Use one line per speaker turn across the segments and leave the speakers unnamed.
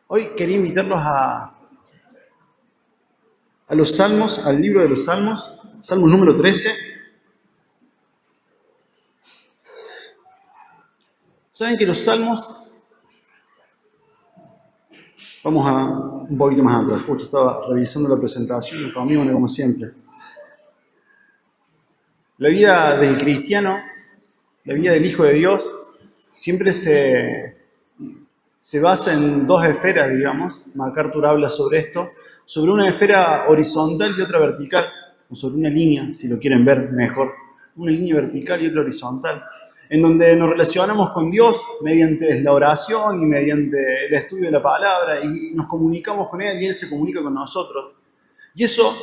Hoy quería invitarlos a los Salmos, al libro de los Salmos, Salmo número 13. Saben que los Salmos, vamos a un poquito más atrás, justo estaba revisando la presentación conmigo, como siempre. La vida del cristiano, la vida del Hijo de Dios, siempre se basa en dos esferas, digamos. MacArthur habla sobre esto, sobre una esfera horizontal y otra vertical, o sobre una línea, si lo quieren ver mejor, una línea vertical y otra horizontal, en donde nos relacionamos con Dios mediante la oración y mediante el estudio de la palabra, y nos comunicamos con Él y Él se comunica con nosotros. Y eso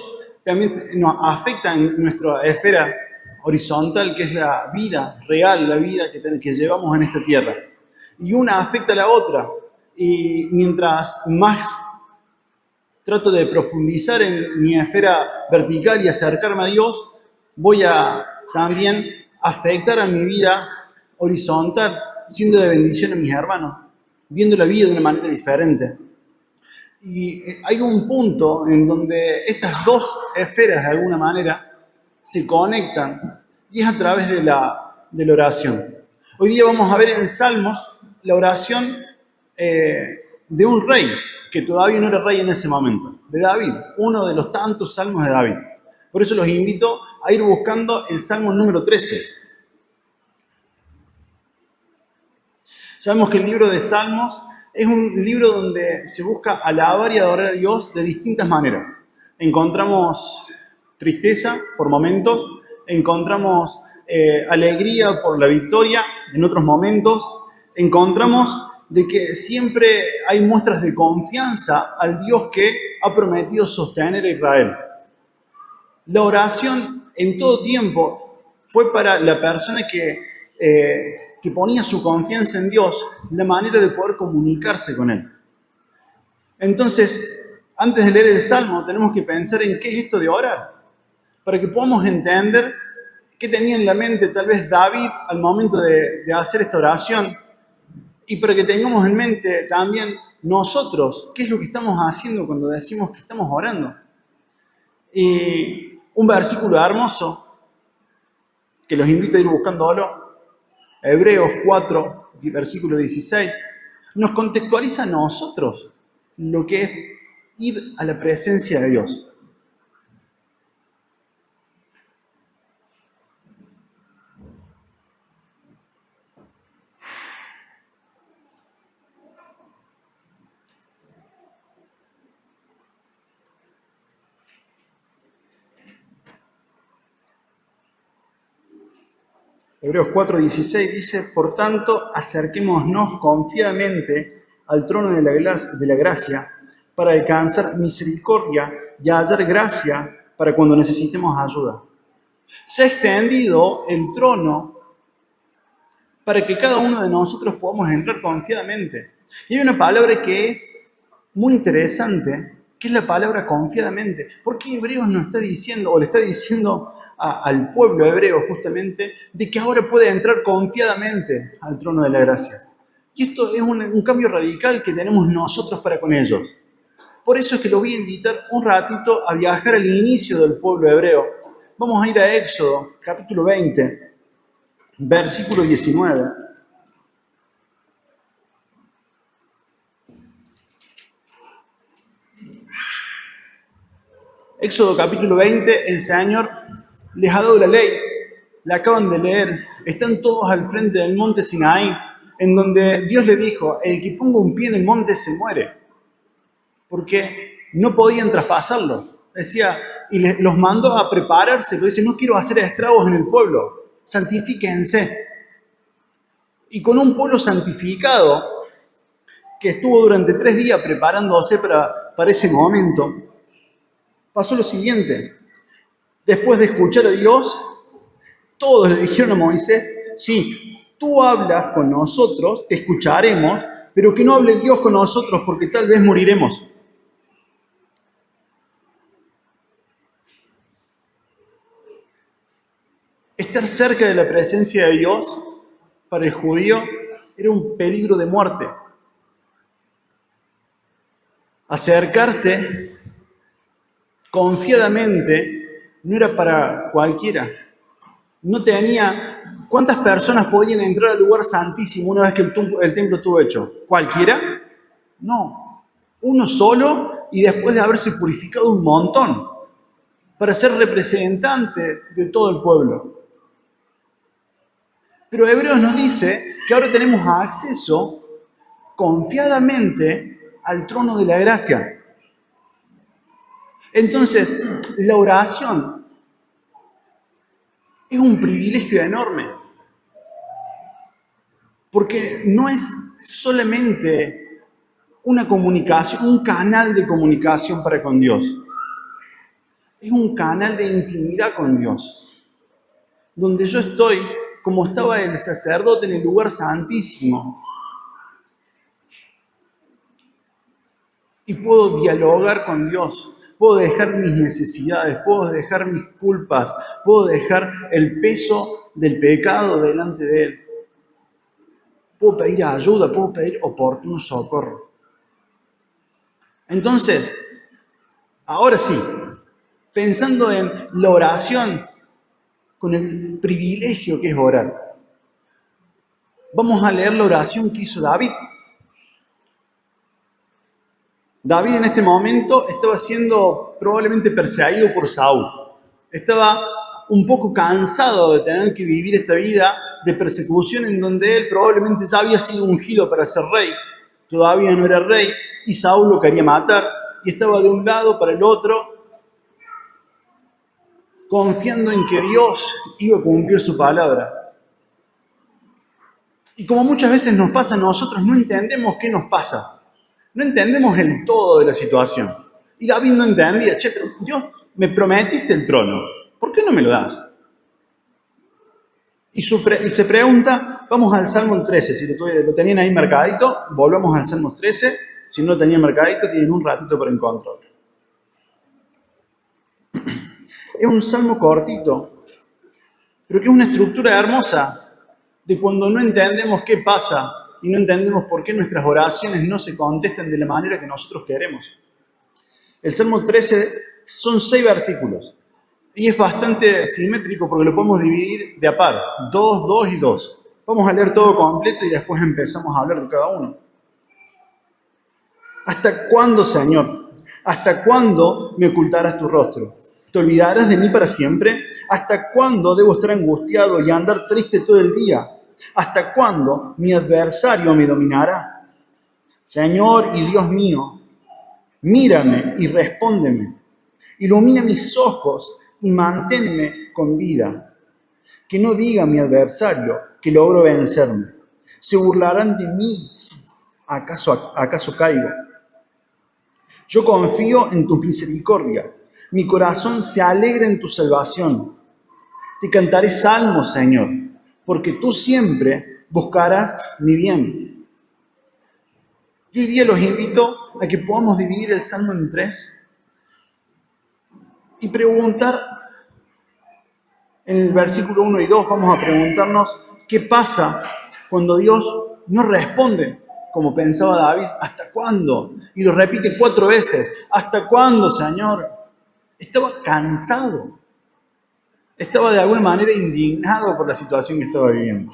también nos afecta en nuestra esfera horizontal, que es la vida real, la vida que llevamos en esta tierra. Y una afecta a la otra. Y mientras más trato de profundizar en mi esfera vertical y acercarme a Dios, voy a también afectar a mi vida horizontal, siendo de bendición a mis hermanos, viendo la vida de una manera diferente. Y hay un punto en donde estas dos esferas, de alguna manera, se conectan, y es a través de la oración. Hoy día vamos a ver en Salmos la oración de un rey, que todavía no era rey en ese momento, de David, uno de los tantos salmos de David. Por eso los invito a ir buscando el Salmo número 13. Sabemos que el libro de Salmos es un libro donde se busca alabar y adorar a Dios de distintas maneras. Encontramos tristeza por momentos, encontramos alegría por la victoria en otros momentos, encontramos de que siempre hay muestras de confianza al Dios que ha prometido sostener a Israel. La oración en todo tiempo fue para la persona que ponía su confianza en Dios, la manera de poder comunicarse con Él. Entonces, antes de leer el Salmo, tenemos que pensar en qué es esto de orar, para que podamos entender qué tenía en la mente tal vez David al momento de hacer esta oración, y para que tengamos en mente también nosotros qué es lo que estamos haciendo cuando decimos que estamos orando. Y un versículo hermoso, que los invito a ir buscándolo, Hebreos 4, versículo 16, nos contextualiza a nosotros lo que es ir a la presencia de Dios. Hebreos 4:16 dice: por tanto, acerquémonos confiadamente al trono de la gracia para alcanzar misericordia y hallar gracia para cuando necesitemos ayuda. Se ha extendido el trono para que cada uno de nosotros podamos entrar confiadamente. Y hay una palabra que es muy interesante, que es la palabra confiadamente. ¿Por qué Hebreos nos está diciendo, o le está diciendo al pueblo hebreo justamente, de que ahora puede entrar confiadamente al trono de la gracia? Y esto es un cambio radical que tenemos nosotros para con ellos. Por eso es que los voy a invitar un ratito a viajar al inicio del pueblo hebreo. Vamos a ir a Éxodo, capítulo 20, versículo 19. Éxodo capítulo 20, el Señor les ha dado la ley, la acaban de leer, están todos al frente del monte Sinaí, en donde Dios le dijo: el que ponga un pie en el monte se muere, porque no podían traspasarlo. Decía, y los mandó a prepararse, pero dice: no quiero hacer estragos en el pueblo, santifíquense. Y con un pueblo santificado, que estuvo durante 3 días preparándose para ese momento, pasó lo siguiente. Después de escuchar a Dios, todos le dijeron a Moisés: sí, tú hablas con nosotros, te escucharemos, pero que no hable Dios con nosotros, porque tal vez moriremos. estar cerca de la presencia de Dios para el judío era un peligro de muerte. Acercarse confiadamente no era para cualquiera. No tenía... ¿Cuántas personas podían entrar al lugar santísimo una vez que el templo estuvo hecho? ¿Cualquiera? No. Uno solo, y después de haberse purificado un montón para ser representante de todo el pueblo. Pero Hebreos nos dice que ahora tenemos acceso confiadamente al trono de la gracia. Entonces, la oración es un privilegio enorme, porque no es solamente una comunicación, un canal de comunicación para con Dios. Es un canal de intimidad con Dios, donde yo estoy, como estaba el sacerdote en el lugar santísimo, y puedo dialogar con Dios, puedo dejar mis necesidades, puedo dejar mis culpas, puedo dejar el peso del pecado delante de Él. Puedo pedir ayuda, puedo pedir oportuno socorro. Entonces, ahora sí, pensando en la oración, con el privilegio que es orar, vamos a leer la oración que hizo David. David en este momento estaba siendo probablemente perseguido por Saúl. Estaba un poco cansado de tener que vivir esta vida de persecución en donde él probablemente ya había sido ungido para ser rey. Todavía no era rey y Saúl lo quería matar y estaba de un lado para el otro, confiando en que Dios iba a cumplir su palabra. Y como muchas veces nos pasa, nosotros no entendemos qué nos pasa. No entendemos el todo de la situación. Y David no entendía, pero Dios, me prometiste el trono, ¿por qué no me lo das? Y se pregunta, vamos al Salmo 13, si lo tenían ahí marcadito, volvamos al Salmo 13, si no lo tenían marcadito, tienen un ratito para encontrarlo. Es un salmo cortito, pero que es una estructura hermosa de cuando no entendemos qué pasa y no entendemos por qué nuestras oraciones no se contestan de la manera que nosotros queremos. El Salmo 13 son 6 versículos y es bastante simétrico porque lo podemos dividir de a par, 2, 2 y 2. Vamos a leer todo completo y después empezamos a hablar de cada uno. ¿Hasta cuándo, Señor? ¿Hasta cuándo me ocultarás tu rostro? ¿Te olvidarás de mí para siempre? ¿Hasta cuándo debo estar angustiado y andar triste todo el día? ¿Hasta cuándo mi adversario me dominará? Señor y Dios mío, mírame y respóndeme. Ilumina mis ojos y manténme con vida. Que no diga mi adversario que logro vencerme. Se burlarán de mí si acaso caigo. Yo confío en tu misericordia. Mi corazón se alegra en tu salvación. Te cantaré salmos, Señor, porque tú siempre buscarás mi bien. Yo hoy día los invito a que podamos dividir el Salmo en 3 y preguntar, en el versículo 1 y 2, vamos a preguntarnos qué pasa cuando Dios no responde como pensaba David. ¿Hasta cuándo? Y lo repite 4 veces. ¿Hasta cuándo, Señor? Estaba cansado. Estaba de alguna manera indignado por la situación que estaba viviendo.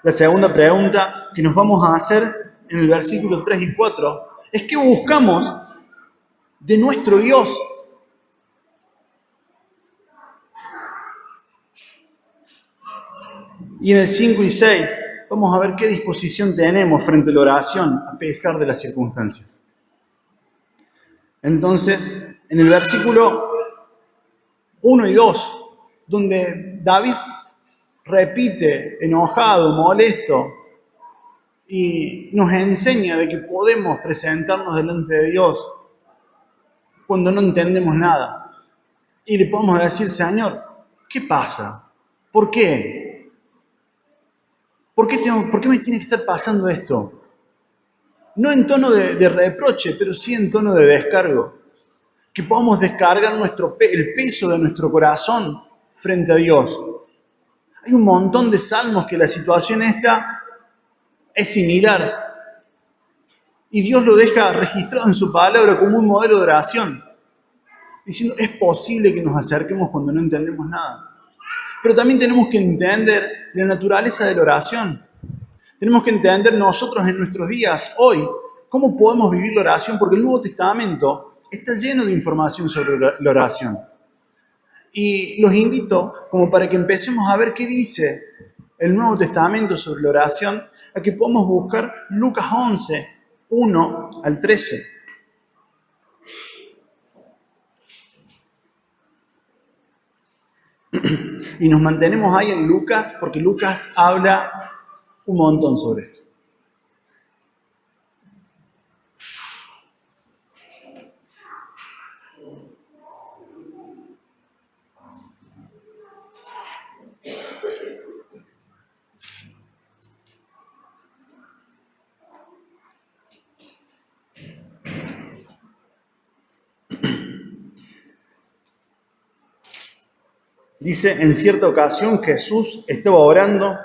La segunda pregunta que nos vamos a hacer en el versículo 3 y 4 es ¿qué buscamos de nuestro Dios? Y en el 5 y 6 vamos a ver qué disposición tenemos frente a la oración a pesar de las circunstancias. Entonces, en el versículo 1 y 2, donde David repite, enojado, molesto, y nos enseña de que podemos presentarnos delante de Dios cuando no entendemos nada. Y le podemos decir, Señor, ¿qué pasa? ¿Por qué? ¿Por qué me tiene que estar pasando esto? No en tono de reproche, pero sí en tono de descargo. Que podamos descargar el peso de nuestro corazón frente a Dios. Hay un montón de salmos que la situación esta es similar. Y Dios lo deja registrado en su palabra como un modelo de oración, diciendo, es posible que nos acerquemos cuando no entendemos nada. Pero también tenemos que entender la naturaleza de la oración. Tenemos que entender nosotros en nuestros días, hoy, cómo podemos vivir la oración, porque el Nuevo Testamento está lleno de información sobre la oración. Y los invito, como para que empecemos a ver qué dice el Nuevo Testamento sobre la oración, a que podamos buscar Lucas 11, 1 al 13. Y nos mantenemos ahí en Lucas, porque Lucas habla un montón sobre esto. Dice, en cierta ocasión Jesús estaba orando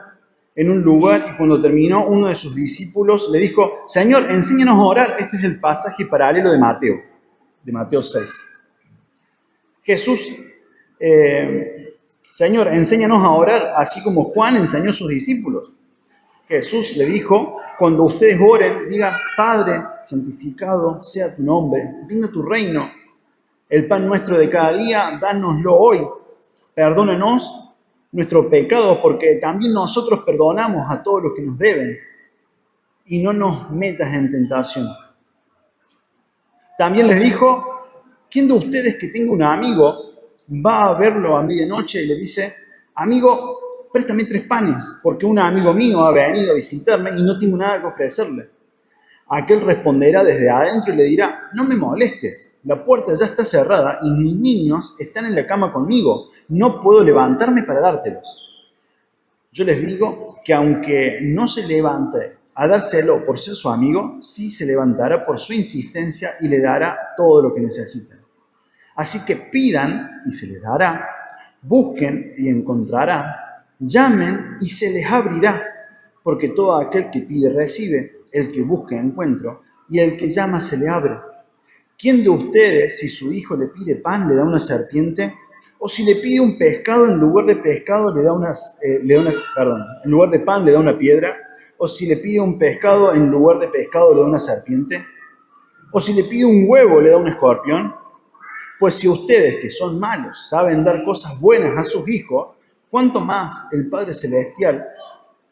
en un lugar y cuando terminó uno de sus discípulos le dijo, Señor, enséñanos a orar. Este es el pasaje paralelo de Mateo 6. Jesús, Señor, enséñanos a orar, así como Juan enseñó a sus discípulos. Jesús le dijo, cuando ustedes oren, digan, Padre, santificado sea tu nombre, venga tu reino. El pan nuestro de cada día, dánoslo hoy. Perdónanos nuestros pecados, porque también nosotros perdonamos a todos los que nos deben. Y no nos metas en tentación. También les dijo, ¿quién de ustedes que tenga un amigo va a verlo a medianoche y le dice, amigo, préstame 3 panes, porque un amigo mío ha venido a visitarme y no tengo nada que ofrecerle? Aquel responderá desde adentro y le dirá, no me molestes, la puerta ya está cerrada y mis niños están en la cama conmigo, no puedo levantarme para dártelos. Yo les digo que aunque no se levante a dárselo por ser su amigo, sí se levantará por su insistencia y le dará todo lo que necesiten. Así que pidan y se les dará, busquen y encontrarán, llamen y se les abrirá, porque todo aquel que pide recibe, el que busca encuentra, y el que llama se le abre. ¿Quién de ustedes, si su hijo le pide pan, le da una serpiente? O si le pide un pescado, en lugar de pescado en lugar de pan le da una piedra? O si le pide un pescado, en lugar de pescado le da una serpiente? O si le pide un huevo, le da un escorpión? Pues si ustedes, que son malos, saben dar cosas buenas a sus hijos, ¿cuánto más el Padre Celestial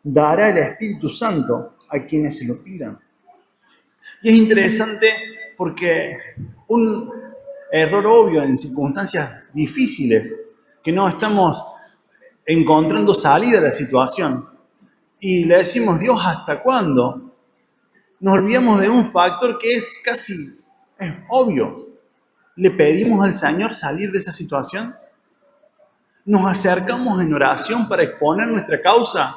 dará el Espíritu Santo a quienes se lo pidan? Y es interesante porque un error obvio en circunstancias difíciles, que no estamos encontrando salida a la situación, y le decimos, Dios, ¿hasta cuándo? Nos olvidamos de un factor que es obvio. ¿Le pedimos al Señor salir de esa situación? ¿Nos acercamos en oración para exponer nuestra causa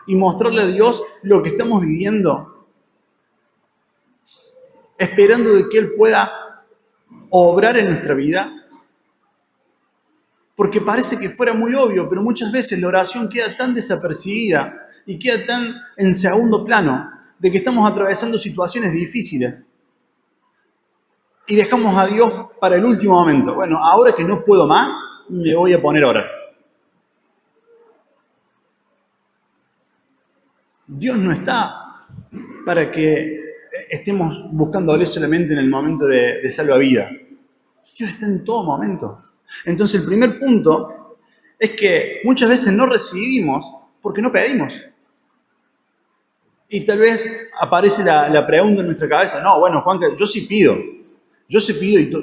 y mostrarle a Dios lo que estamos viviendo, esperando de que Él pueda obrar en nuestra vida? Porque parece que fuera muy obvio, pero muchas veces la oración queda tan desapercibida y queda tan en segundo plano de que estamos atravesando situaciones difíciles y dejamos a Dios para el último momento. Bueno, ahora que no puedo más, me voy a poner a orar. Dios no está para que estemos buscando a Él solamente en el momento de salvavidas. Dios está en todo momento. Entonces el primer punto es que muchas veces no recibimos porque no pedimos. Y tal vez aparece la pregunta en nuestra cabeza, no, bueno, Juanca, yo sí pido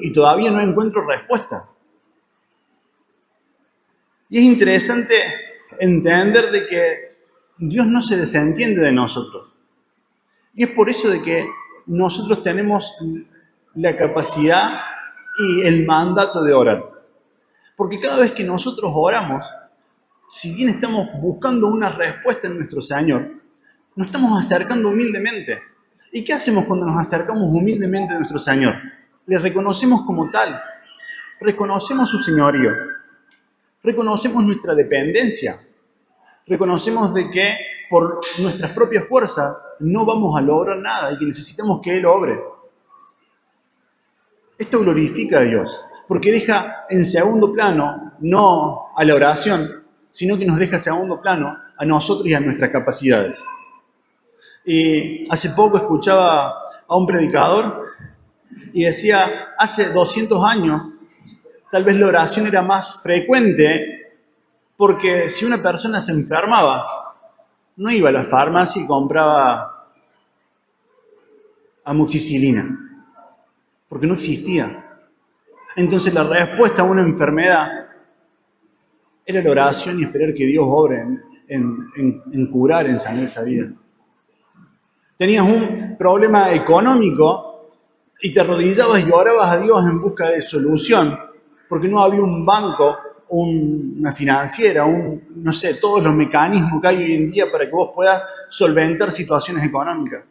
y todavía no encuentro respuesta. Y es interesante entender de que Dios no se desentiende de nosotros. Y es por eso de que nosotros tenemos la capacidad y el mandato de orar. Porque cada vez que nosotros oramos, si bien estamos buscando una respuesta en nuestro Señor, nos estamos acercando humildemente. ¿Y qué hacemos cuando nos acercamos humildemente a nuestro Señor? Le reconocemos como tal, reconocemos su señorío, reconocemos nuestra dependencia, Reconocemos de que por nuestras propias fuerzas no vamos a lograr nada y que necesitamos que Él obre. Esto glorifica a Dios, porque deja en segundo plano, no a la oración, sino que nos deja en segundo plano a nosotros y a nuestras capacidades. Y hace poco escuchaba a un predicador y decía, hace 200 años, tal vez la oración era más frecuente porque si una persona se enfermaba, no iba a la farmacia y compraba amoxicilina, porque no existía. Entonces la respuesta a una enfermedad era la oración y esperar que Dios obre en curar, en sanar esa vida. Tenías un problema económico y te arrodillabas y orabas a Dios en busca de solución, porque no había un banco, una financiera, no sé, todos los mecanismos que hay hoy en día para que vos puedas solventar situaciones económicas.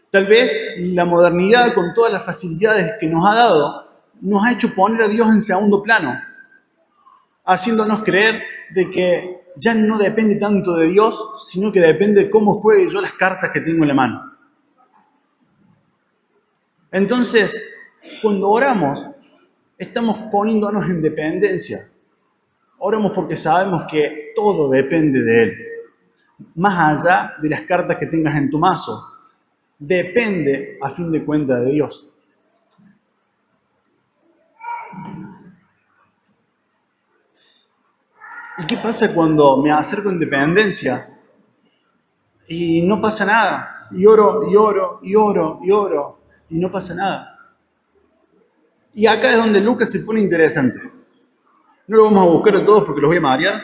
Tal vez la modernidad, con todas las facilidades que nos ha dado, nos ha hecho poner a Dios en segundo plano, haciéndonos creer de que ya no depende tanto de Dios, sino que depende de cómo juegue yo las cartas que tengo en la mano. Entonces, cuando oramos, estamos poniéndonos en dependencia. Oramos porque sabemos que todo depende de Él. Más allá de las cartas que tengas en tu mazo, depende, a fin de cuentas, de Dios. ¿Y qué pasa cuando me acerco en dependencia y no pasa nada? Y oro, y oro, y oro, y oro, y no pasa nada. Y acá es donde Lucas se pone interesante. No lo vamos a buscar a todos porque los voy a marear,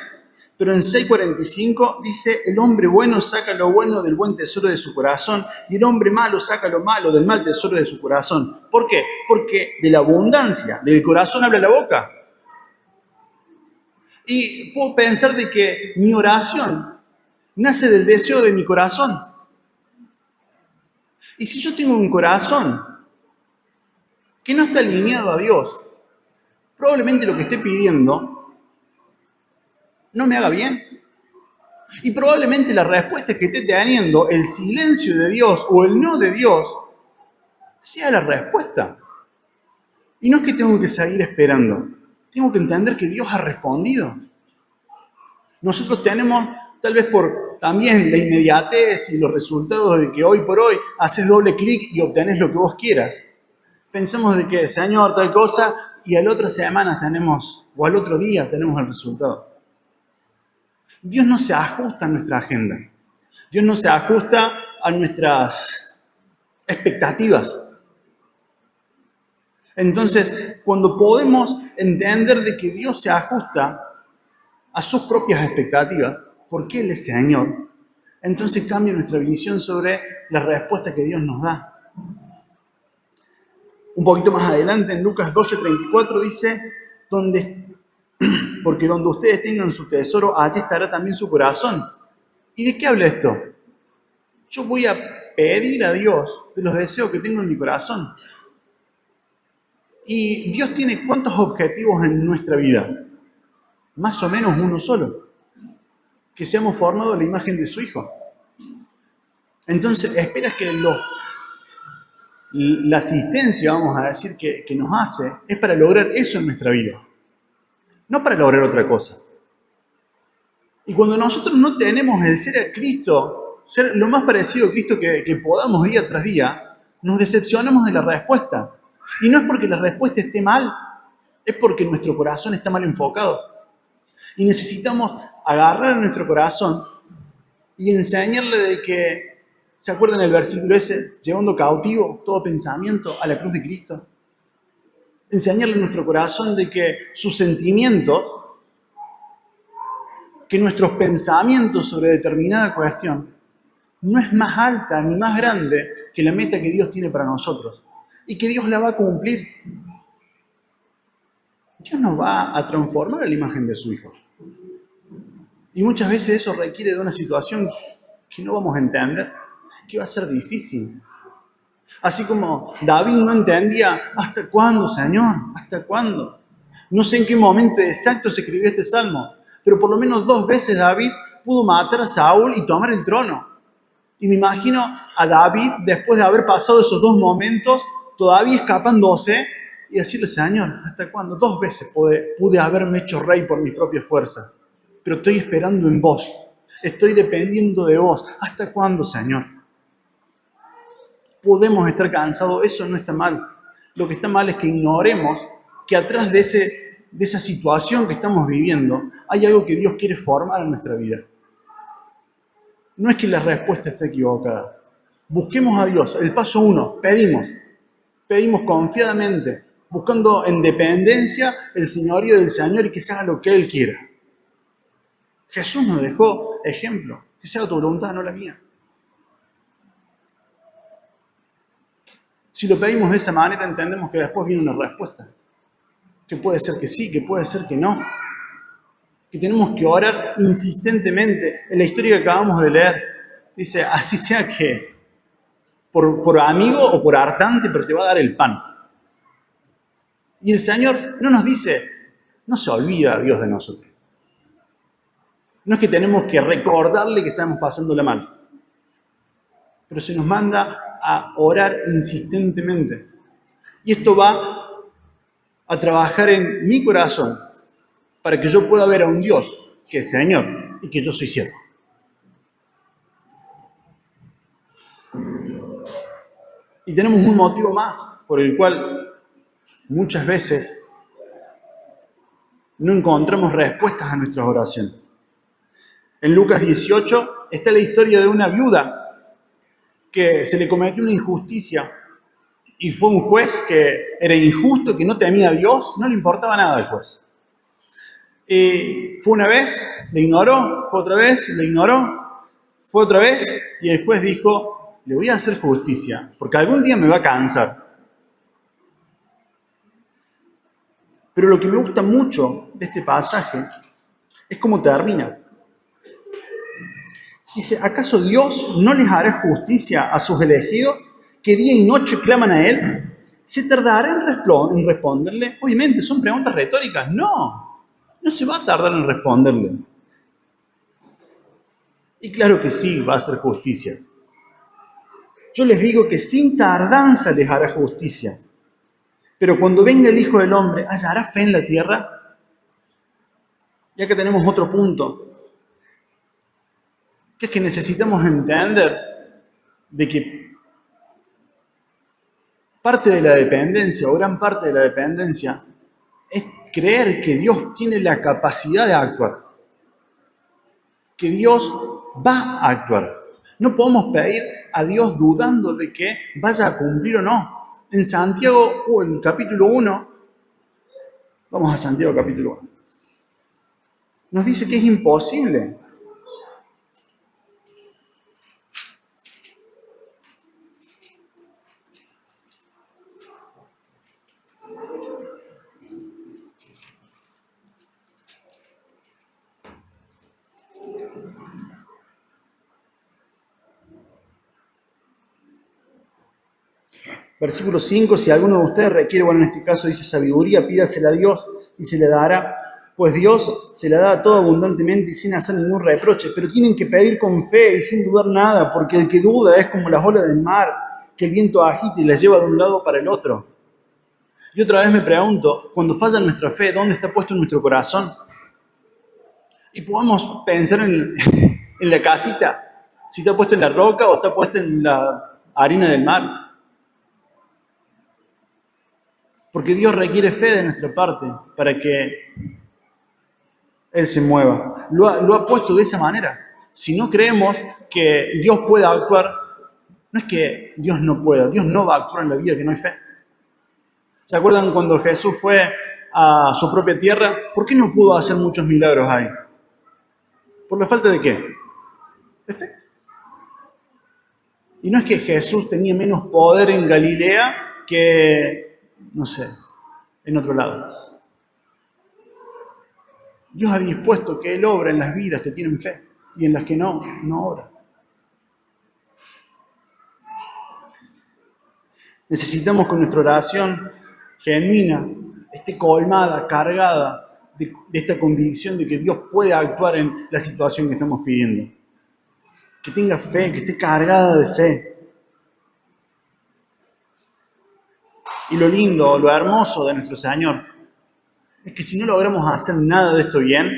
pero en 6:45 dice, el hombre bueno saca lo bueno del buen tesoro de su corazón y el hombre malo saca lo malo del mal tesoro de su corazón. ¿Por qué? Porque de la abundancia del corazón habla la boca. Y puedo pensar de que mi oración nace del deseo de mi corazón. Y si yo tengo un corazón que no está alineado a Dios, probablemente lo que esté pidiendo no me haga bien. Y probablemente la respuesta que esté teniendo, el silencio de Dios o el no de Dios, sea la respuesta. Y no es que tengo que seguir esperando. Tengo que entender que Dios ha respondido. Nosotros tenemos, tal vez por también la inmediatez y los resultados de que hoy por hoy haces doble clic y obtenés lo que vos quieras. Pensamos de que, Señor, tal cosa, y a la otra semana tenemos, o al otro día tenemos el resultado. Dios no se ajusta a nuestra agenda. Dios no se ajusta a nuestras expectativas. Entonces, cuando podemos entender de que Dios se ajusta a sus propias expectativas, porque Él es Señor, entonces cambia nuestra visión sobre la respuesta que Dios nos da. Un poquito más adelante, en Lucas 12:34 dice, porque donde ustedes tengan su tesoro, allí estará también su corazón. ¿Y de qué habla esto? Yo voy a pedir a Dios de los deseos que tengo en mi corazón. Y Dios tiene ¿cuántos objetivos en nuestra vida? Más o menos uno solo. Que seamos formados a la imagen de su Hijo. Entonces, esperas que la asistencia, vamos a decir, que nos hace, es para lograr eso en nuestra vida. No para lograr otra cosa. Y cuando nosotros no tenemos el ser a Cristo, ser lo más parecido a Cristo que podamos día tras día, nos decepcionamos de la respuesta. Y no es porque la respuesta esté mal, es porque nuestro corazón está mal enfocado. Y necesitamos agarrar a nuestro corazón y enseñarle de que, ¿se acuerdan el versículo ese? Llevando cautivo todo pensamiento a la cruz de Cristo. Enseñarle a nuestro corazón de que sus sentimientos, que nuestros pensamientos sobre determinada cuestión, no es más alta ni más grande que la meta que Dios tiene para nosotros. Y que Dios la va a cumplir. Dios nos va a transformar a la imagen de su Hijo. Y muchas veces eso requiere de una situación que no vamos a entender, que va a ser difícil. Así como David no entendía, ¿hasta cuándo, Señor? ¿Hasta cuándo? No sé en qué momento exacto se escribió este salmo, pero por lo menos 2 veces David pudo matar a Saúl y tomar el trono. Y me imagino a David, después de haber pasado esos 2 momentos, todavía escapándose y decirle, Señor, ¿hasta cuándo? 2 veces pude haberme hecho rey por mis propias fuerzas, pero estoy esperando en vos, estoy dependiendo de vos. ¿Hasta cuándo, Señor? Podemos estar cansados, eso no está mal. Lo que está mal es que ignoremos que atrás de esa situación que estamos viviendo hay algo que Dios quiere formar en nuestra vida. No es que la respuesta esté equivocada. Busquemos a Dios. El paso 1, pedimos. Pedimos confiadamente, buscando en dependencia el señorío del Señor y que se haga lo que Él quiera. Jesús nos dejó ejemplo. Que se haga tu voluntad, no la mía. Si lo pedimos de esa manera, entendemos que después viene una respuesta. Que puede ser que sí, que puede ser que no. Que tenemos que orar insistentemente. En la historia que acabamos de leer, dice, así sea que por amigo o por hartante, pero te va a dar el pan. Y el Señor no nos dice, no se olvida Dios de nosotros. No es que tenemos que recordarle que estamos pasándola mal, pero se nos manda a orar insistentemente. Y esto va a trabajar en mi corazón para que yo pueda ver a un Dios que es Señor y que yo soy siervo. Y tenemos un motivo más por el cual muchas veces no encontramos respuestas a nuestras oraciones. En Lucas 18 está la historia de una viuda que se le cometió una injusticia y fue un juez que era injusto, que no temía a Dios, no le importaba nada al juez. Fue una vez, le ignoró, fue otra vez, le ignoró, fue otra vez y el juez dijo, le voy a hacer justicia porque algún día me va a cansar. Pero lo que me gusta mucho de este pasaje es cómo termina. Dice, ¿acaso Dios no les hará justicia a sus elegidos que día y noche claman a Él? ¿Se tardará en responderle? Obviamente, son preguntas retóricas. No se va a tardar en responderle. Y claro que sí, va a hacer justicia. Yo les digo que sin tardanza les hará justicia. Pero cuando venga el Hijo del Hombre, ¿hallará fe en la tierra? Y acá tenemos otro punto, que es que necesitamos entender de que parte de la dependencia, o gran parte de la dependencia, es creer que Dios tiene la capacidad de actuar, que Dios va a actuar. No podemos pedir a Dios dudando de que vaya a cumplir o no. En Santiago, en el capítulo 1, vamos a Santiago capítulo 1, nos dice que es imposible. Versículo 5, si alguno de ustedes requiere, en este caso dice sabiduría, pídasela a Dios y se le dará, pues Dios se la da todo abundantemente y sin hacer ningún reproche, pero tienen que pedir con fe y sin dudar nada, porque el que duda es como las olas del mar, que el viento agita y las lleva de un lado para el otro. Y otra vez me pregunto, cuando falla nuestra fe, ¿dónde está puesto nuestro corazón? Y podemos pensar en la casita, si está puesto en la roca o está puesto en la arena del mar. Porque Dios requiere fe de nuestra parte para que Él se mueva. Lo ha puesto de esa manera. Si no creemos que Dios pueda actuar, no es que Dios no pueda, Dios no va a actuar en la vida que no hay fe. ¿Se acuerdan cuando Jesús fue a su propia tierra? ¿Por qué no pudo hacer muchos milagros ahí? ¿Por la falta de qué? De fe. Y no es que Jesús tenía menos poder en Galilea que, no sé, en otro lado. Dios ha dispuesto que Él obra en las vidas que tienen fe y en las que no obra. Necesitamos que nuestra oración genuina esté colmada, cargada de esta convicción de que Dios puede actuar en la situación que estamos pidiendo. Que tenga fe, que esté cargada de fe. Y lo lindo, lo hermoso de nuestro Señor, es que si no logramos hacer nada de esto bien,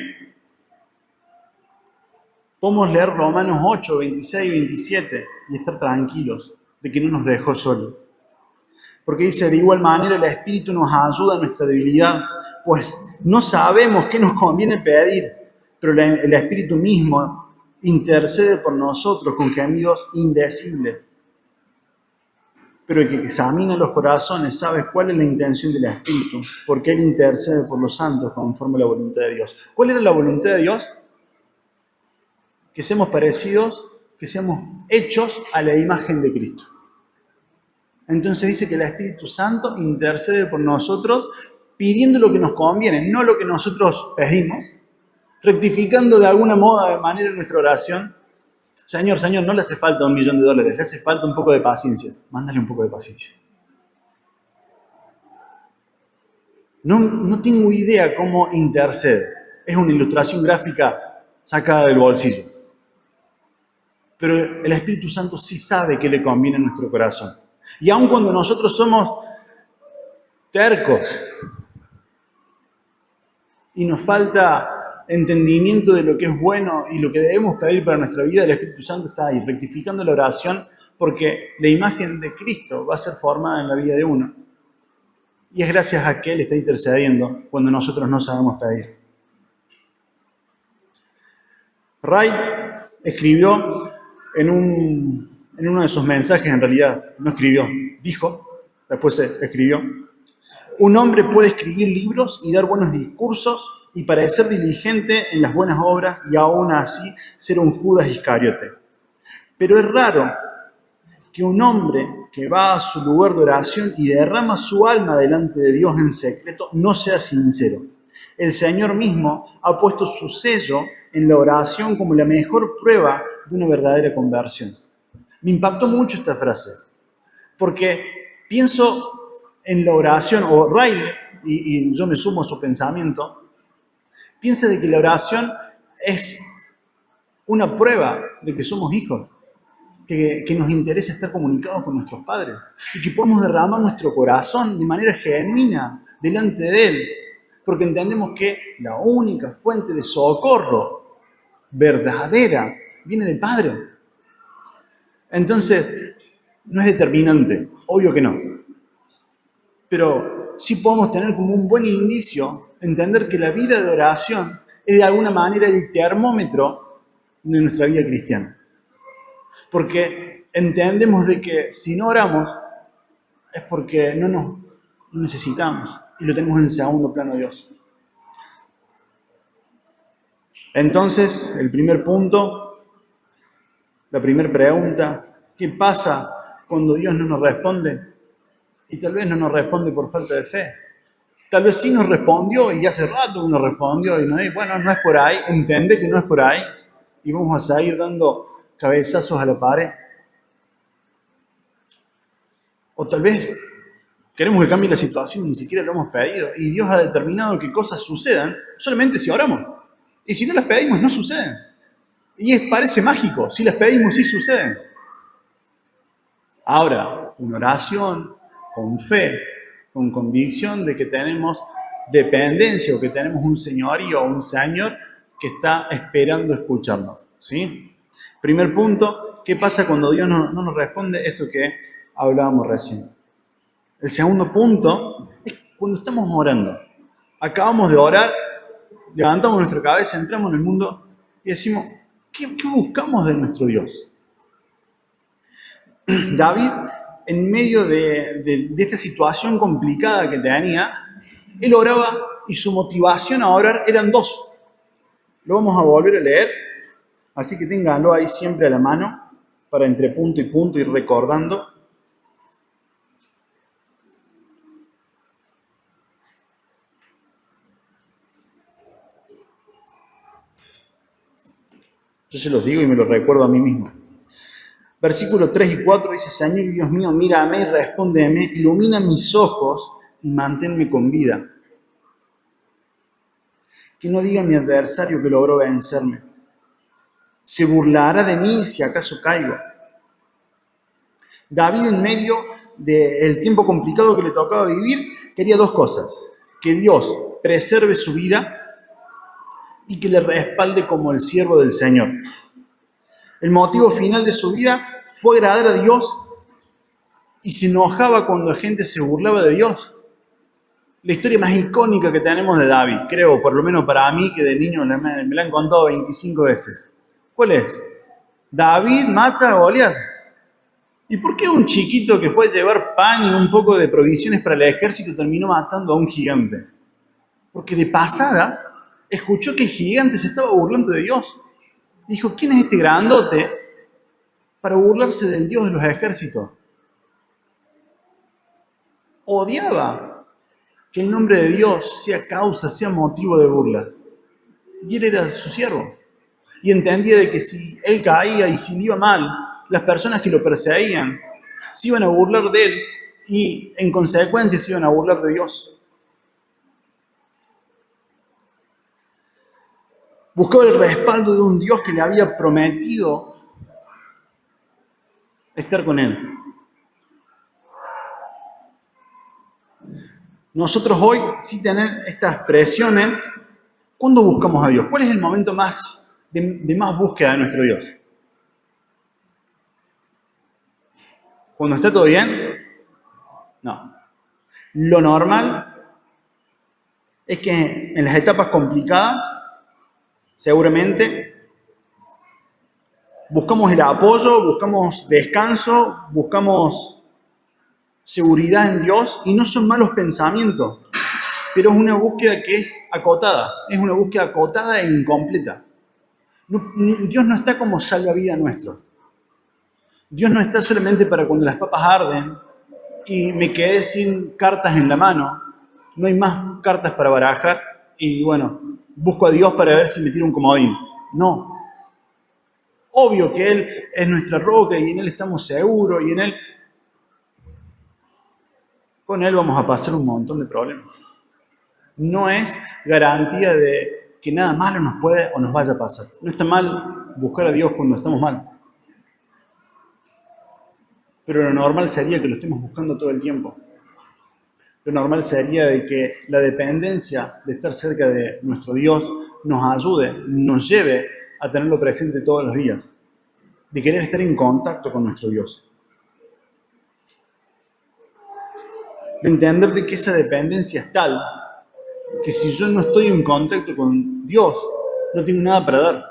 podemos leer Romanos 8, 26 y 27 y estar tranquilos de que no nos dejó solos. Porque dice, de igual manera el Espíritu nos ayuda en nuestra debilidad, pues no sabemos qué nos conviene pedir, pero el Espíritu mismo intercede por nosotros con gemidos indecibles. Pero el que examina los corazones sabe cuál es la intención del Espíritu, porque Él intercede por los santos conforme a la voluntad de Dios. ¿Cuál era la voluntad de Dios? Que seamos parecidos, que seamos hechos a la imagen de Cristo. Entonces dice que el Espíritu Santo intercede por nosotros pidiendo lo que nos conviene, no lo que nosotros pedimos, rectificando de alguna manera nuestra oración. Señor, no le hace falta $1.000.000, le hace falta un poco de paciencia. Mándale un poco de paciencia. No tengo idea cómo intercede. Es una ilustración gráfica sacada del bolsillo. Pero el Espíritu Santo sí sabe qué le conviene a nuestro corazón. Y aun cuando nosotros somos tercos y nos falta entendimiento de lo que es bueno y lo que debemos pedir para nuestra vida, el Espíritu Santo está ahí, rectificando la oración, porque la imagen de Cristo va a ser formada en la vida de uno. Y es gracias a que Él está intercediendo cuando nosotros no sabemos pedir. Ray escribió en uno de sus mensajes, en realidad no escribió, dijo, después escribió: un hombre puede escribir libros y dar buenos discursos y parecer diligente en las buenas obras y aún así ser un Judas Iscariote. Pero es raro que un hombre que va a su lugar de oración y derrama su alma delante de Dios en secreto no sea sincero. El Señor mismo ha puesto su sello en la oración como la mejor prueba de una verdadera conversión. Me impactó mucho esta frase, porque pienso en la oración, o Ray, y yo me sumo a su pensamiento, piensa de que la oración es una prueba de que somos hijos, que nos interesa estar comunicados con nuestros padres y que podemos derramar nuestro corazón de manera genuina delante de Él, porque entendemos que la única fuente de socorro verdadera viene del Padre. Entonces, no es determinante, obvio que no, pero sí podemos tener como un buen indicio entender que la vida de oración es de alguna manera el termómetro de nuestra vida cristiana. Porque entendemos de que si no oramos es porque no nos necesitamos y lo tenemos en segundo plano Dios. Entonces, el primer punto, la primera pregunta: ¿qué pasa cuando Dios no nos responde? Y tal vez no nos responde por falta de fe. Tal vez sí nos respondió y hace rato que nos respondió y no es por ahí, entiende que no es por ahí y vamos a seguir dando cabezazos a la pared. O tal vez queremos que cambie la situación y ni siquiera lo hemos pedido y Dios ha determinado que cosas sucedan solamente si oramos. Y si no las pedimos, no suceden. Y parece mágico, si las pedimos, sí suceden. Ahora, una oración con fe, con convicción de que tenemos dependencia o que tenemos un señorío o un señor que está esperando escucharnos. ¿Sí? Primer punto, ¿qué pasa cuando Dios no nos responde? Esto que hablábamos recién. El segundo punto es cuando estamos orando. Acabamos de orar, levantamos nuestra cabeza, entramos en el mundo y decimos: ¿qué buscamos de nuestro Dios? David, en medio de esta situación complicada que tenía, él oraba y su motivación a orar eran dos. Lo vamos a volver a leer, así que ténganlo ahí siempre a la mano para entre punto y punto ir recordando. Yo se los digo y me los recuerdo a mí mismo. Versículos 3 y 4 dice: Señor Dios mío, mírame y respóndeme, ilumina mis ojos y manténme con vida. Que no diga mi adversario que logró vencerme. Se burlará de mí si acaso caigo. David, en medio del tiempo complicado que le tocaba vivir, quería dos cosas: que Dios preserve su vida y que le respalde como el siervo del Señor. El motivo final de su vida fue agradar a Dios y se enojaba cuando la gente se burlaba de Dios. La historia más icónica que tenemos de David, creo, por lo menos para mí, que de niño me la han contado 25 veces. ¿Cuál es? David mata a Goliat. ¿Y por qué un chiquito que fue a llevar pan y un poco de provisiones para el ejército terminó matando a un gigante? Porque de pasadas escuchó que el gigante se estaba burlando de Dios. Dijo, ¿quién es este grandote para burlarse del Dios de los ejércitos? Odiaba que el nombre de Dios sea causa, sea motivo de burla. Y él era su siervo. Y entendía de que si él caía y si le iba mal, las personas que lo perseguían se iban a burlar de él y en consecuencia se iban a burlar de Dios. Buscaba el respaldo de un Dios que le había prometido estar con él. Nosotros hoy, sin tener estas presiones, ¿cuándo buscamos a Dios? ¿Cuál es el momento de más búsqueda de nuestro Dios? ¿Cuando está todo bien? No. Lo normal es que en las etapas complicadas, seguramente, buscamos el apoyo, buscamos descanso, buscamos seguridad en Dios, y no son malos pensamientos, pero es una búsqueda que es acotada, es una búsqueda acotada e incompleta. Dios no está como salvavidas nuestro. Dios no está solamente para cuando las papas arden y me quedé sin cartas en la mano, no hay más cartas para barajar y bueno, busco a Dios para ver si me tira un comodín. No. Obvio que Él es nuestra roca y en Él estamos seguros y con Él vamos a pasar un montón de problemas. No es garantía de que nada malo nos puede o nos vaya a pasar. No está mal buscar a Dios cuando estamos mal. Pero lo normal sería que lo estemos buscando todo el tiempo. Lo normal sería de que la dependencia de estar cerca de nuestro Dios nos ayude, nos lleve a tenerlo presente todos los días. De querer estar en contacto con nuestro Dios. De entender de que esa dependencia es tal que si yo no estoy en contacto con Dios, no tengo nada para dar.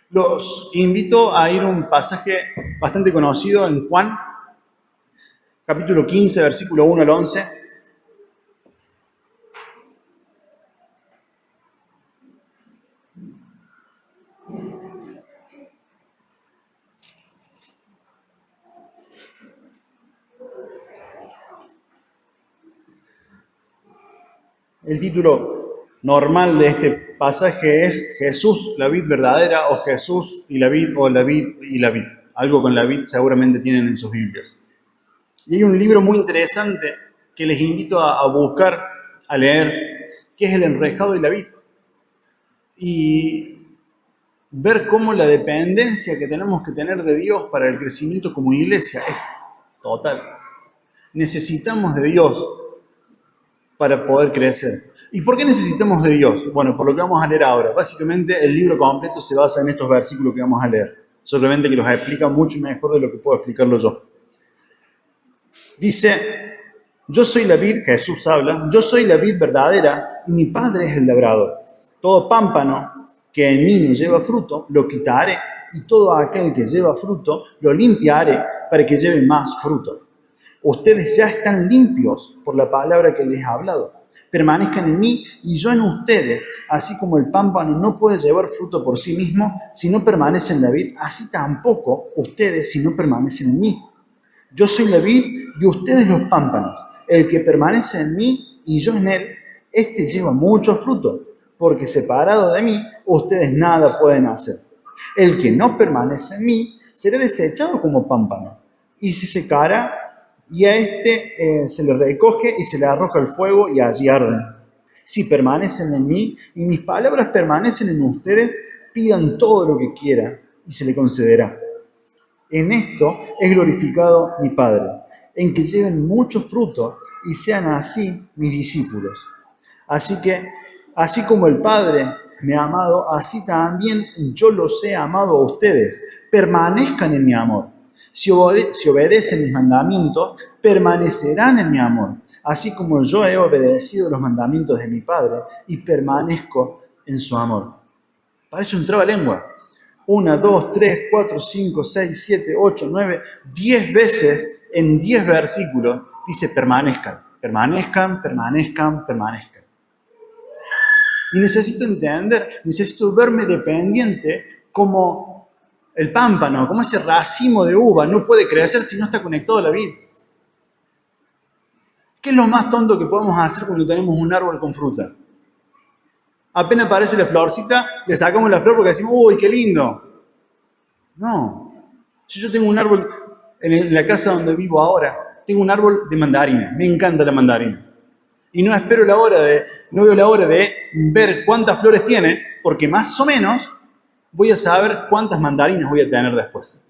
Los invito a ir a un pasaje bastante conocido en Juan, capítulo 15, versículo 1 al 11. El título normal de este pasaje es Jesús, la vid verdadera, o Jesús y la vid, o la vid y la vid. Algo con la vid seguramente tienen en sus Biblias. Y hay un libro muy interesante que les invito a buscar, a leer, que es El enrejado de la vid. Y ver cómo la dependencia que tenemos que tener de Dios para el crecimiento como iglesia es total. Necesitamos de Dios para poder crecer. ¿Y por qué necesitamos de Dios? Bueno, por lo que vamos a leer ahora. Básicamente el libro completo se basa en estos versículos que vamos a leer. Solamente que los explica mucho mejor de lo que puedo explicarlo yo. Dice, yo soy la vid, Jesús habla, yo soy la vid verdadera y mi Padre es el labrador. Todo pámpano que en mí no lleva fruto, lo quitaré, y todo aquel que lleva fruto, lo limpiaré para que lleve más fruto. Ustedes ya están limpios por la palabra que les he hablado. Permanezcan en mí y yo en ustedes, así como el pámpano no puede llevar fruto por sí mismo si no permanece en la vid, así tampoco ustedes si no permanecen en mí. Yo soy la vid y ustedes los pámpanos. El que permanece en mí y yo en él, este lleva mucho fruto, porque separado de mí, ustedes nada pueden hacer. El que no permanece en mí será desechado como pámpano y se secará, y a este se le recoge y se le arroja al fuego y allí arden. Si permanecen en mí y mis palabras permanecen en ustedes, pidan todo lo que quieran y se le concederá. En esto es glorificado mi Padre, en que lleven mucho fruto y sean así mis discípulos. Así que, así como el Padre me ha amado, así también yo los he amado a ustedes. Permanezcan en mi amor. Si obedecen mis mandamientos, permanecerán en mi amor, así como yo he obedecido los mandamientos de mi Padre y permanezco en su amor. Parece un trabalengua. 1, 2, 3, 4, 5, 6, 7, 8, 9, 10 veces en 10 versículos dice permanezcan, permanezcan, permanezcan, permanezcan. Y necesito entender, necesito verme dependiente como el pámpano, como ese racimo de uva no puede crecer si no está conectado a la vid. ¿Qué es lo más tonto que podemos hacer cuando tenemos un árbol con fruta? Apenas aparece la florcita, le sacamos la flor porque decimos, ¡uy, qué lindo! No. Si yo tengo un árbol en la casa donde vivo ahora, tengo un árbol de mandarina. Me encanta la mandarina. Y no veo la hora de ver cuántas flores tiene, porque más o menos voy a saber cuántas mandarinas voy a tener después.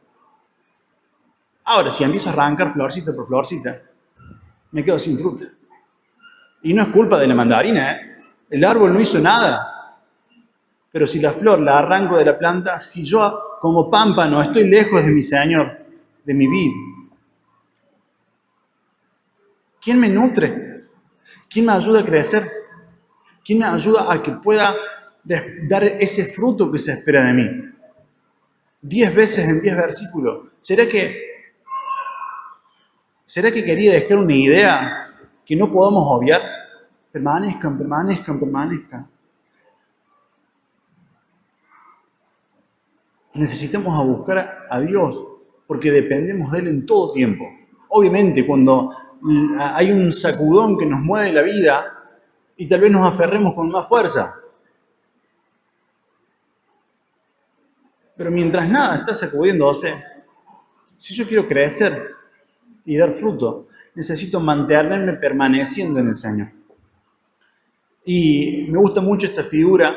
Ahora, si empiezo a arrancar florcita por florcita, me quedo sin fruta. Y no es culpa de la mandarina, ¿eh? El árbol no hizo nada. Pero si la flor la arranco de la planta, si yo como pámpano estoy lejos de mi Señor, de mi vid, ¿quién me nutre? ¿Quién me ayuda a crecer? ¿Quién me ayuda a que pueda dar ese fruto que se espera de mí? 10 veces en 10 versículos. ¿Será que quería dejar una idea que no podamos obviar? Permanezcan, permanezcan, permanezcan. Necesitamos a buscar a Dios porque dependemos de Él en todo tiempo. Obviamente, cuando hay un sacudón que nos mueve la vida y tal vez nos aferremos con más fuerza. Pero mientras nada está sacudiéndose, si yo quiero crecer y dar fruto, necesito mantenerme permaneciendo en el Señor. Y me gusta mucho esta figura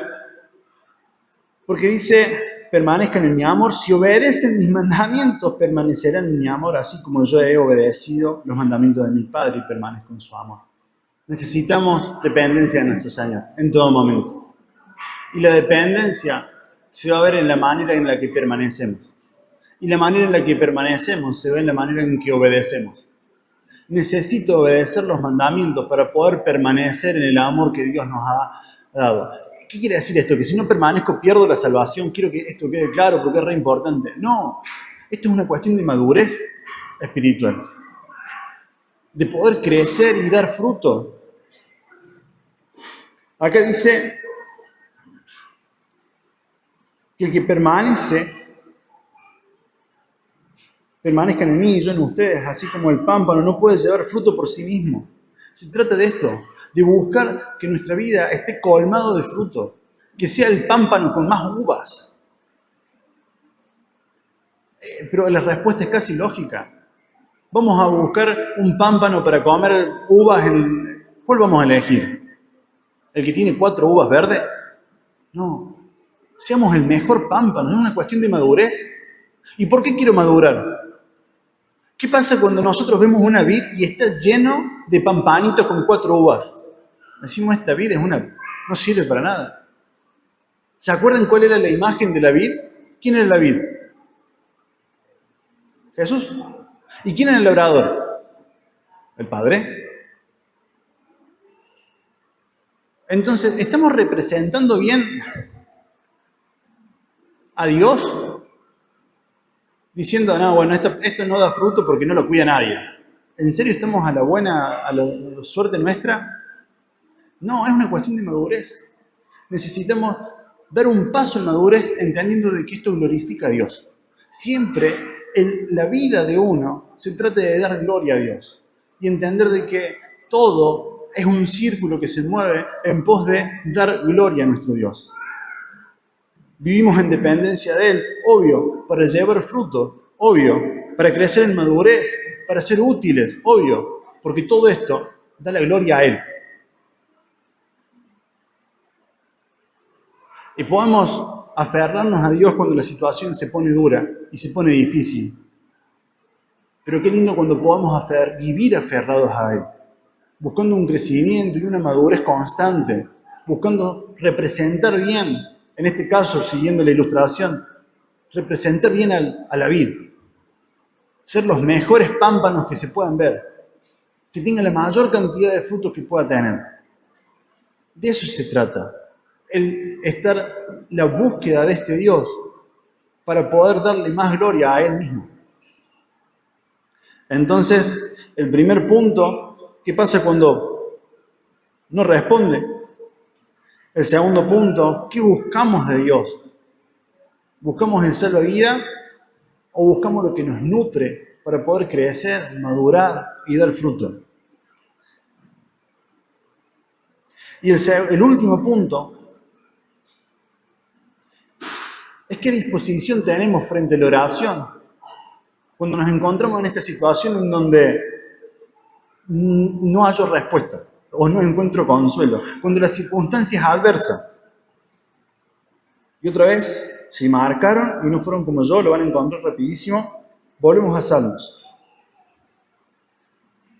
porque dice, permanezcan en mi amor, si obedecen mis mandamientos, permanecerán en mi amor, así como yo he obedecido los mandamientos de mi Padre y permanezco en su amor. Necesitamos dependencia de nuestro Señor en todo momento. Y la dependencia se va a ver en la manera en la que permanecemos. Y la manera en la que permanecemos se ve en la manera en que obedecemos. Necesito obedecer los mandamientos para poder permanecer en el amor que Dios nos ha dado. ¿Qué quiere decir esto? Que si no permanezco pierdo la salvación. Quiero que esto quede claro porque es re importante. No, esto es una cuestión de madurez espiritual. De poder crecer y dar fruto. Acá dice que el que permanezcan en mí y yo en ustedes, así como el pámpano no puede llevar fruto por sí mismo. Se trata de esto, de buscar que nuestra vida esté colmado de fruto, que sea el pámpano con más uvas. Pero la respuesta es casi lógica. Vamos a buscar un pámpano para comer uvas. ¿Cuál vamos a elegir? ¿El que tiene 4 uvas verdes? No. Seamos el mejor pámpano. Es una cuestión de madurez. ¿Y por qué quiero madurar? ¿Qué pasa cuando nosotros vemos una vid y está lleno de pampanitos con 4 uvas? Decimos, esta vid no sirve para nada. ¿Se acuerdan cuál era la imagen de la vid? ¿Quién era la vid? Jesús. ¿Y quién era el labrador? El Padre. Entonces, ¿estamos representando bien a Dios? Diciendo, no, bueno, esto no da fruto porque no lo cuida nadie. ¿En serio estamos a la suerte nuestra? No, es una cuestión de madurez. Necesitamos dar un paso en madurez entendiendo de que esto glorifica a Dios. Siempre en la vida de uno se trata de dar gloria a Dios y entender de que todo es un círculo que se mueve en pos de dar gloria a nuestro Dios. Vivimos en dependencia de Él, obvio, para llevar fruto, obvio, para crecer en madurez, para ser útiles, obvio, porque todo esto da la gloria a Él. Y podemos aferrarnos a Dios cuando la situación se pone dura y se pone difícil. Pero qué lindo cuando podamos vivir aferrados a Él, buscando un crecimiento y una madurez constante, buscando representar bien, en este caso, siguiendo la ilustración, representar bien a la vid, ser los mejores pámpanos que se puedan ver, que tenga la mayor cantidad de frutos que pueda tener. De eso se trata, la búsqueda de este Dios para poder darle más gloria a Él mismo. Entonces, el primer punto, ¿qué pasa cuando no responde? El segundo punto, ¿qué buscamos de Dios? ¿Buscamos el salvavidas o buscamos lo que nos nutre para poder crecer, madurar y dar fruto? Y el último punto es qué disposición tenemos frente a la oración cuando nos encontramos en esta situación en donde no hallo respuesta o no encuentro consuelo, cuando la circunstancia es adversa. Y otra vez, si marcaron y no fueron como yo, lo van a encontrar rapidísimo. Volvemos a Salmos.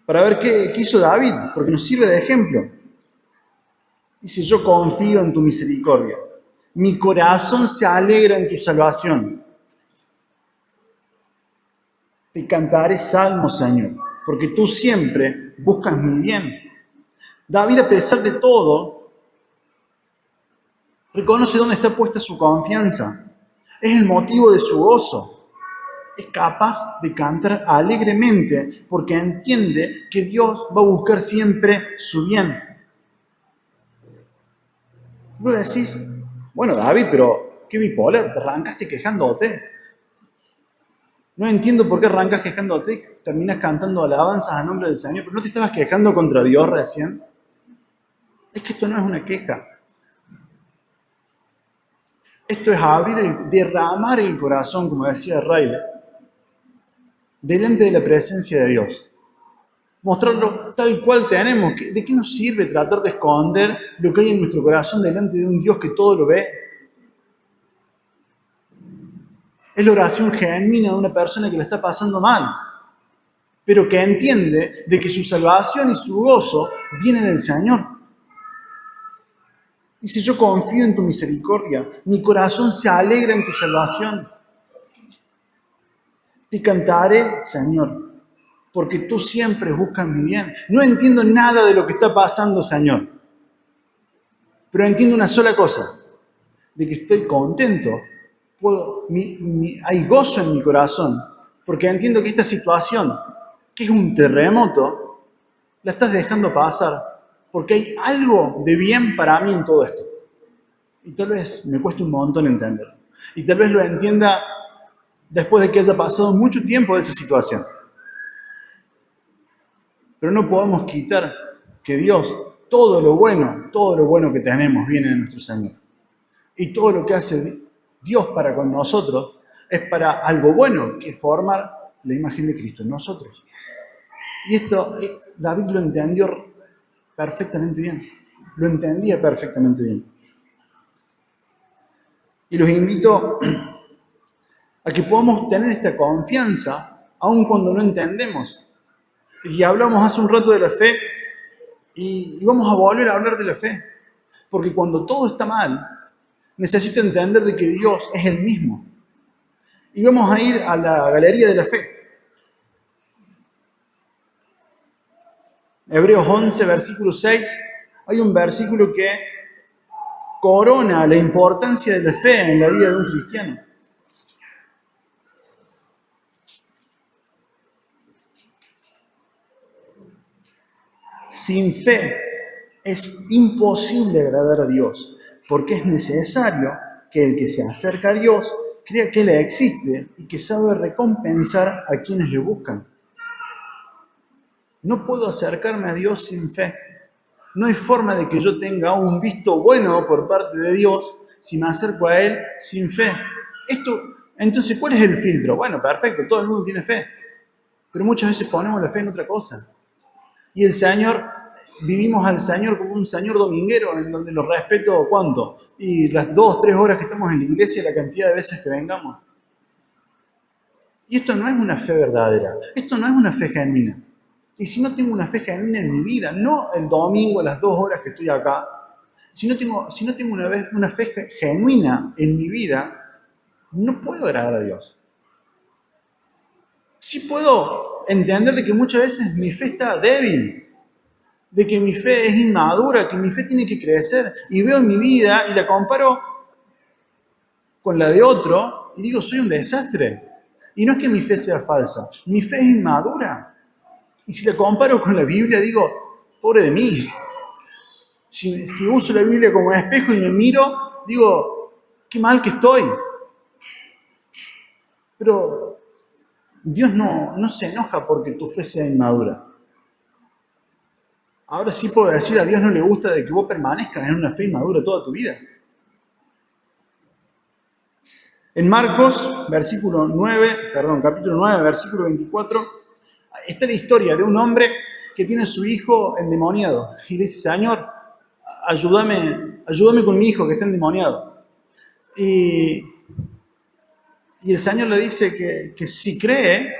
Para ver qué hizo David, porque nos sirve de ejemplo. Dice, yo confío en tu misericordia. Mi corazón se alegra en tu salvación. Te cantaré salmos, Señor, porque tú siempre buscas mi bien. David, a pesar de todo, reconoce dónde está puesta su confianza. Es el motivo de su gozo. Es capaz de cantar alegremente porque entiende que Dios va a buscar siempre su bien. Vos decís, bueno, David, pero qué bipolar, te arrancaste quejándote. No entiendo por qué arrancas quejándote y terminas cantando alabanzas a nombre del Señor, pero ¿no te estabas quejando contra Dios recién? Es que esto no es una queja. Esto es derramar el corazón, como decía Riley, delante de la presencia de Dios. Mostrarlo tal cual tenemos. ¿De qué nos sirve tratar de esconder lo que hay en nuestro corazón delante de un Dios que todo lo ve? Es la oración genuina de una persona que la está pasando mal, pero que entiende de que su salvación y su gozo viene del Señor. Dice, yo confío en tu misericordia, mi corazón se alegra en tu salvación. Te cantaré, Señor, porque tú siempre buscas mi bien. No entiendo nada de lo que está pasando, Señor, pero entiendo una sola cosa, de que estoy contento. Hay gozo en mi corazón, porque entiendo que esta situación, que es un terremoto, la estás dejando pasar, porque hay algo de bien para mí en todo esto. Y tal vez me cueste un montón entenderlo. Y tal vez lo entienda después de que haya pasado mucho tiempo de esa situación. Pero no podemos quitar que Dios, todo lo bueno que tenemos viene de nuestro Señor. Y todo lo que hace Dios para con nosotros es para algo bueno, que es formar la imagen de Cristo en nosotros. Y esto David lo entendió perfectamente bien. Lo entendía perfectamente bien. Y los invito a que podamos tener esta confianza aun cuando no entendemos. Y hablamos hace un rato de la fe y vamos a volver a hablar de la fe. Porque cuando todo está mal, necesito entender de que Dios es el mismo. Y vamos a ir a la galería de la fe. Hebreos 11, versículo 6. Hay un versículo que corona la importancia de la fe en la vida de un cristiano. Sin fe es imposible agradar a Dios, porque es necesario que el que se acerca a Dios crea que Él existe y que sabe recompensar a quienes le buscan. No puedo acercarme a Dios sin fe. No hay forma de que yo tenga un visto bueno por parte de Dios si me acerco a Él sin fe. Entonces, ¿cuál es el filtro? Bueno, perfecto, todo el mundo tiene fe, pero muchas veces ponemos la fe en otra cosa. Y el Señor vivimos al Señor como un Señor dominguero, en donde lo respeto, ¿cuánto? Y las 2, 3 horas que estamos en la iglesia, la cantidad de veces que vengamos. Y esto no es una fe verdadera, esto no es una fe genuina. Y si no tengo una fe genuina en mi vida, no el domingo a las 2 horas que estoy acá, si no tengo una fe genuina en mi vida, no puedo agradar a Dios. Sí puedo entender de que muchas veces mi fe está débil, de que mi fe es inmadura, que mi fe tiene que crecer, y veo mi vida y la comparo con la de otro y digo, soy un desastre. Y no es que mi fe sea falsa, mi fe es inmadura. Y si la comparo con la Biblia, digo, pobre de mí. Si uso la Biblia como espejo y me miro, digo, qué mal que estoy. Pero Dios no se enoja porque tu fe sea inmadura. Ahora sí puedo decir, a Dios no le gusta de que vos permanezcas en una fe inmadura toda tu vida. En Marcos, capítulo 9, versículo 24, está la historia de un hombre que tiene a su hijo endemoniado. Y le dice, Señor, ayúdame con mi hijo que está endemoniado. Y el Señor le dice que si cree,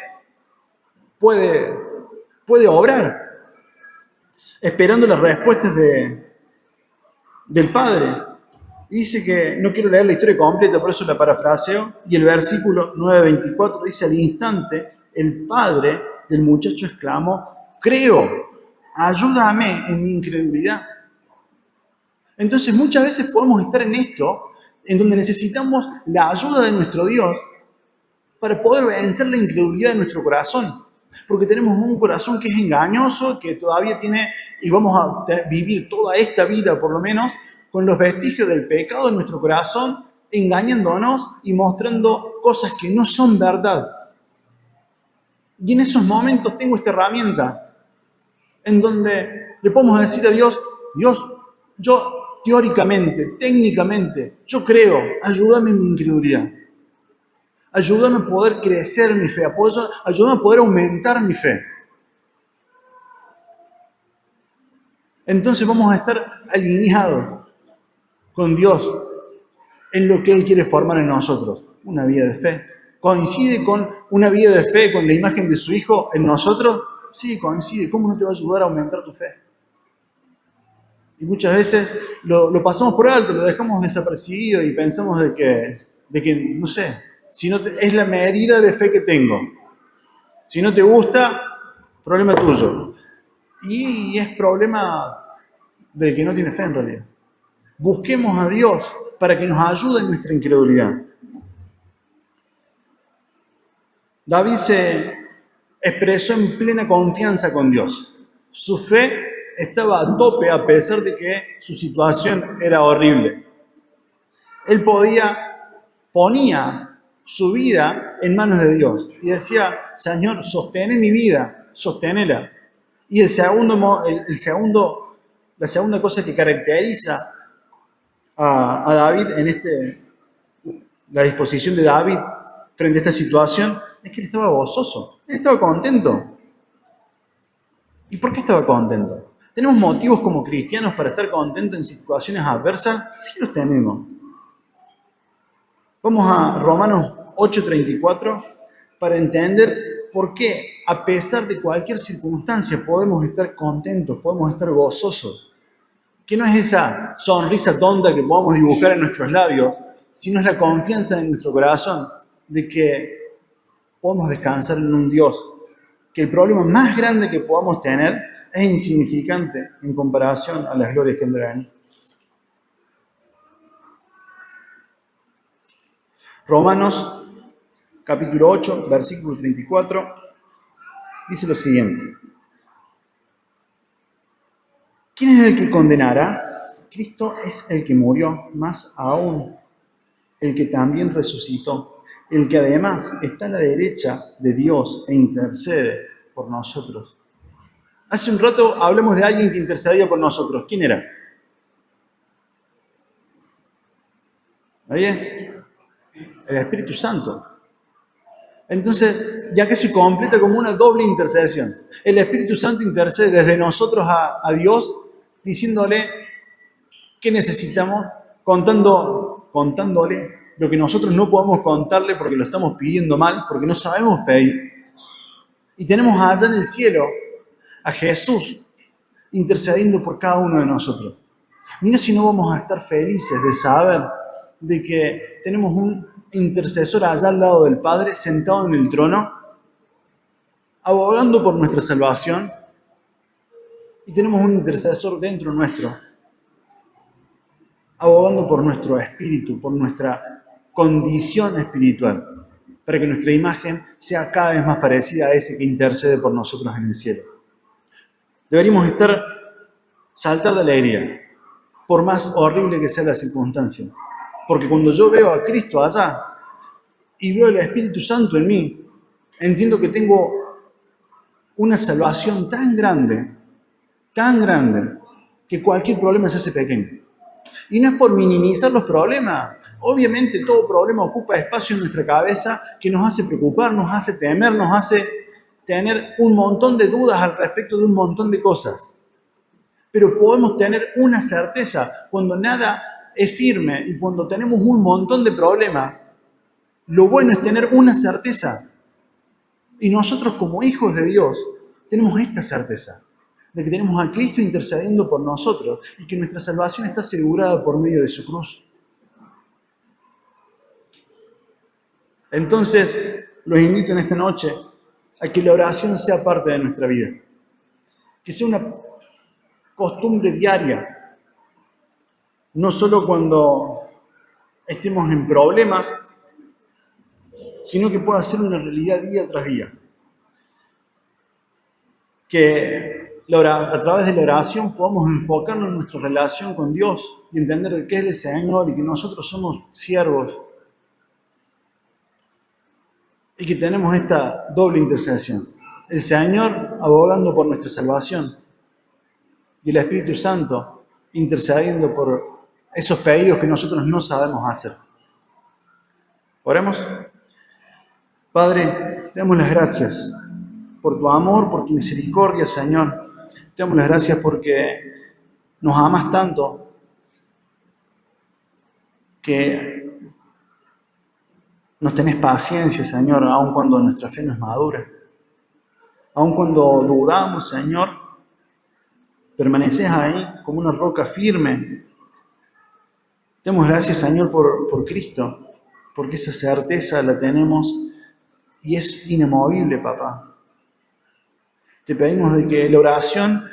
puede obrar, esperando las respuestas del Padre. Dice que, no quiero leer la historia completa, por eso la parafraseo, y el versículo 9:24 dice, al instante, el padre del muchacho exclamó, creo, ayúdame en mi incredulidad. Entonces muchas veces podemos estar en esto, en donde necesitamos la ayuda de nuestro Dios para poder vencer la incredulidad de nuestro corazón. Porque tenemos un corazón que es engañoso, que todavía tiene, y vamos a vivir toda esta vida por lo menos, con los vestigios del pecado en nuestro corazón, engañándonos y mostrando cosas que no son verdad. Y en esos momentos tengo esta herramienta, en donde le podemos decir a Dios, Dios, yo teóricamente, técnicamente, yo creo, ayúdame en mi incredulidad. Ayúdame a poder crecer mi fe, ayúdame a poder aumentar mi fe. Entonces vamos a estar alineados con Dios en lo que Él quiere formar en nosotros, una vida de fe. ¿Coincide con una vida de fe, con la imagen de su Hijo en nosotros? Sí, coincide. ¿Cómo no te va a ayudar a aumentar tu fe? Y muchas veces lo pasamos por alto, lo dejamos desapercibido y pensamos de que no sé, si no es la medida de fe que tengo. Si no te gusta, problema tuyo. Y es problema del que no tiene fe en realidad. Busquemos a Dios para que nos ayude en nuestra incredulidad. David se expresó en plena confianza con Dios. Su fe estaba a tope a pesar de que su situación era horrible. Él ponía su vida en manos de Dios y decía, Señor, sostén mi vida, sosténela. Y la segunda cosa que caracteriza a David la disposición de David frente a esta situación, es que él estaba gozoso, él estaba contento. ¿Y por qué estaba contento? ¿Tenemos motivos como cristianos para estar contentos en situaciones adversas? Sí los tenemos. Vamos a Romanos 8:34 para entender por qué, a pesar de cualquier circunstancia, podemos estar contentos, podemos estar gozosos. Que no es esa sonrisa tonta que podamos dibujar en nuestros labios, sino es la confianza en nuestro corazón de que podemos descansar en un Dios, que el problema más grande que podamos tener es insignificante en comparación a las glorias que han de venir. Romanos capítulo 8, versículo 34, dice lo siguiente. ¿Quién es el que condenará? Cristo es el que murió, más aún el que también resucitó, el que además está a la derecha de Dios e intercede por nosotros. Hace un rato hablamos de alguien que intercedía por nosotros. ¿Quién era? ¿Nadie? El Espíritu Santo. Entonces, ya que se completa como una doble intercesión. El Espíritu Santo intercede desde nosotros a Dios, diciéndole qué necesitamos, contándole lo que nosotros no podemos contarle porque lo estamos pidiendo mal, porque no sabemos pedir. Y tenemos allá en el cielo a Jesús intercediendo por cada uno de nosotros. Mira si no vamos a estar felices de saber de que tenemos un intercesor allá al lado del Padre, sentado en el trono, abogando por nuestra salvación, y tenemos un intercesor dentro nuestro, abogando por nuestro espíritu, por nuestra condición espiritual, para que nuestra imagen sea cada vez más parecida a ese que intercede por nosotros en el cielo. Deberíamos saltar de alegría, por más horrible que sea la circunstancia. Porque cuando yo veo a Cristo allá y veo el Espíritu Santo en mí, entiendo que tengo una salvación tan grande, que cualquier problema se hace pequeño. Y no es por minimizar los problemas. Obviamente todo problema ocupa espacio en nuestra cabeza que nos hace preocupar, nos hace temer, nos hace tener un montón de dudas al respecto de un montón de cosas. Pero podemos tener una certeza cuando nada es firme y cuando tenemos un montón de problemas. Lo bueno es tener una certeza. Y nosotros como hijos de Dios tenemos esta certeza de que tenemos a Cristo intercediendo por nosotros y que nuestra salvación está asegurada por medio de su cruz. Entonces, los invito en esta noche a que la oración sea parte de nuestra vida. Que sea una costumbre diaria. No solo cuando estemos en problemas, sino que pueda ser una realidad día tras día. Que a través de la oración podamos enfocarnos en nuestra relación con Dios y entender de qué es el Señor y que nosotros somos siervos y que tenemos esta doble intercesión. El Señor abogando por nuestra salvación y el Espíritu Santo intercediendo por esos pedidos que nosotros no sabemos hacer. Oremos. Padre, te damos las gracias por tu amor, por tu misericordia, Señor. Te damos las gracias porque nos amas tanto que nos tenés paciencia, Señor, aun cuando nuestra fe no es madura. Aun cuando dudamos, Señor, permaneces ahí como una roca firme. Te damos gracias, Señor, por Cristo, porque esa certeza la tenemos y es inamovible, papá. Te pedimos de que la oración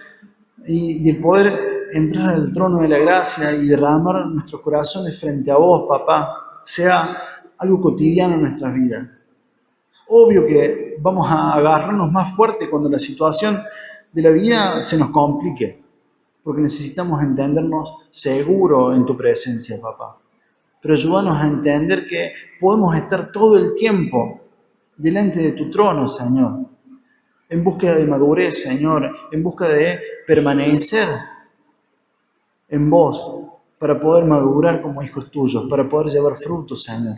y el poder entrar al trono de la gracia y derramar nuestros corazones frente a vos, papá, sea algo cotidiano en nuestras vidas. Obvio que vamos a agarrarnos más fuerte cuando la situación de la vida se nos complique, porque necesitamos entendernos seguros en tu presencia, papá. Pero ayúdanos a entender que podemos estar todo el tiempo delante de tu trono, Señor, en búsqueda de madurez, Señor, en busca de permanecer en vos para poder madurar como hijos tuyos, para poder llevar frutos, Señor.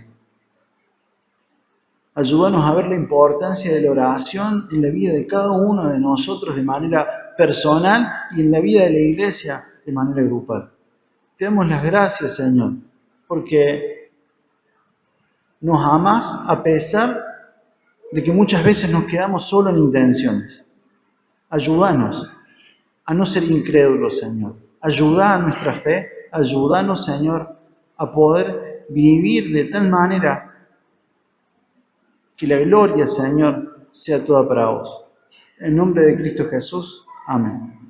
Ayúdanos a ver la importancia de la oración en la vida de cada uno de nosotros de manera personal y en la vida de la iglesia de manera grupal. Te damos las gracias, Señor, porque nos amás a pesar de que muchas veces nos quedamos solo en intenciones. Ayúdanos a no ser incrédulos, Señor. Ayuda a nuestra fe, ayúdanos, Señor, a poder vivir de tal manera que la gloria, Señor, sea toda para vos. En nombre de Cristo Jesús. Amén.